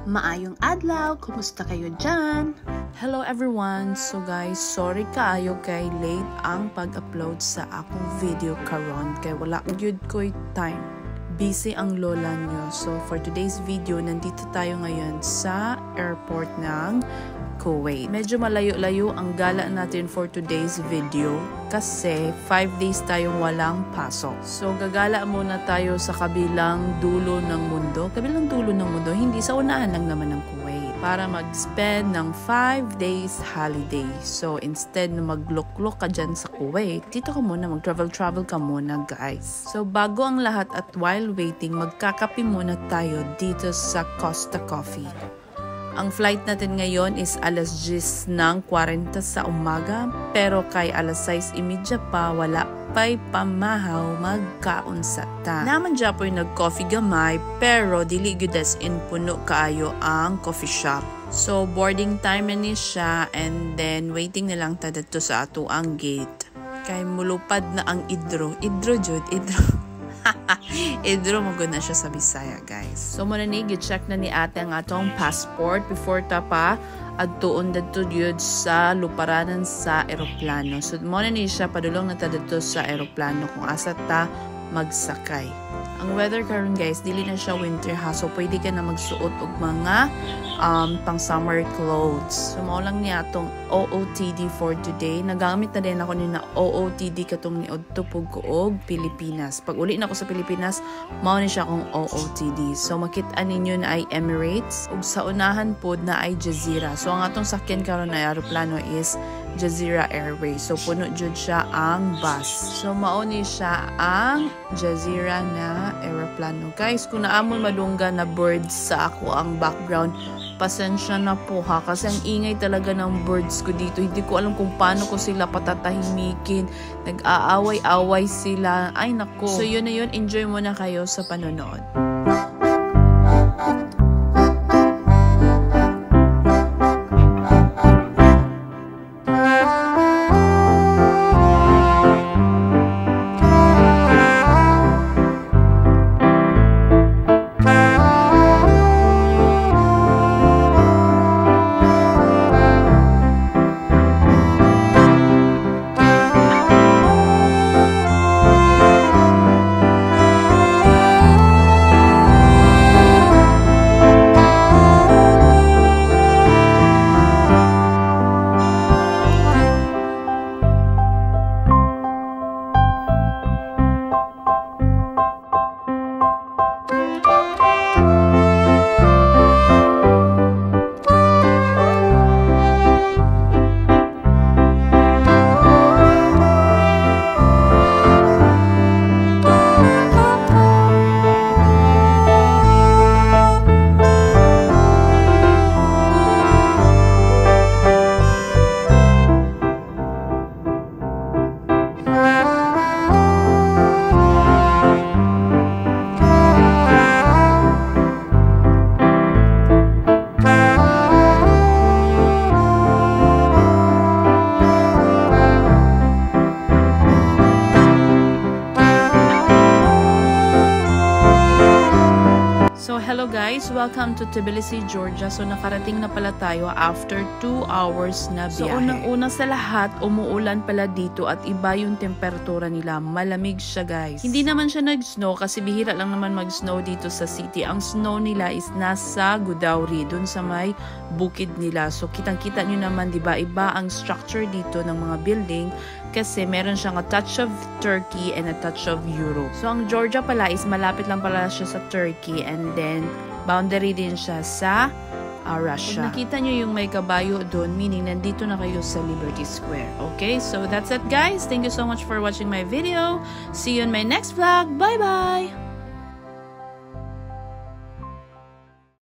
Maayong adlaw, kumusta kayo dyan? Hello everyone! So guys, sorry kaayo kay late ang pag-upload sa akong video karon kay wala gyud ko'y time. Busy ang lola nyo. So for today's video, nandito tayo ngayon sa airport ng Kuwait. Medyo malayo-layo ang gala natin for today's video kasi 5 days tayong walang pasok. So gagala muna tayo sa kabilang dulo ng mundo. Kabilang dulo ng mundo, hindi sa unahan lang naman ng Kuwait. Para mag-spend ng 5 days holiday. So instead na maglok-lok ka dyan sa Kuwait, dito ka muna, mag-travel ka muna guys. So bago ang lahat at while waiting, magkakape muna tayo dito sa Costa Coffee. Ang flight natin ngayon is alas 10 ng 40 sa umaga, pero kay alas 6:30 pa wala pa'y pamahaw magkaunsa ta. Naman dya po'y nag-coffee gamay, pero dili gyudas in puno kaayo ang coffee shop. So boarding time na ni siya and then waiting na lang ta dito sa ato ang gate. Kay mulupad na ang idro. Idro jud, idro. Idro mo na siya sa Bisaya guys. So muna ni gi-check na ni ate ang atong passport before ta pa adtuon dadto gyud sa luparanan sa eroplano. So muna ni siya padulong na ta dito sa eroplano kung asa ta magsakay. Ang weather karon guys, dili na siya winter ha. So pwede ka na magsuot og mga pang summer clothes. So mao lang niya atong OOTD for today. Nagamit na din ako ni na OOTD katong ni Odto og Pilipinas. Pag uli na ako sa Pilipinas, mao ni siya akong OOTD. So makita ninyo na ay Emirates ug sa unahan pod na ay Jazeera. So ang atong sakyan karon na eroplano is Jazeera Airways. So puno jud siya ang bus. So mao ni siya ang Jazeera na aeroplano. Guys, kung naamon madungga na birds sa ako ang background, pasensya na po ha. Kasi ang ingay talaga ng birds ko dito. Hindi ko alam kung paano ko sila patatahimikin. Nag-aaway-away sila. Ay nako. So yun na yun. Enjoy muna kayo sa panonood. Hello guys, welcome to Tbilisi, Georgia. So nakarating na pala tayo after 2 hours na biyahe. So unang-una sa lahat, umuulan pala dito at iba yung temperatura nila. Malamig siya guys. Hindi naman siya nag-snow kasi bihira lang naman mag-snow dito sa city. Ang snow nila is nasa Godauri, dun sa may bukid nila. So kitang-kita nyo naman, diba, iba ang structure dito ng mga building kasi meron siyang a touch of Turkey and a touch of Europe. So ang Georgia pala is malapit lang pala siya sa Turkey and then boundary din siya sa Russia. Pag nakita nyo yung may kabayo doon, meaning nandito na kayo sa Liberty Square. Okay, so that's it guys. Thank you so much for watching my video. See you in my next vlog. Bye-bye!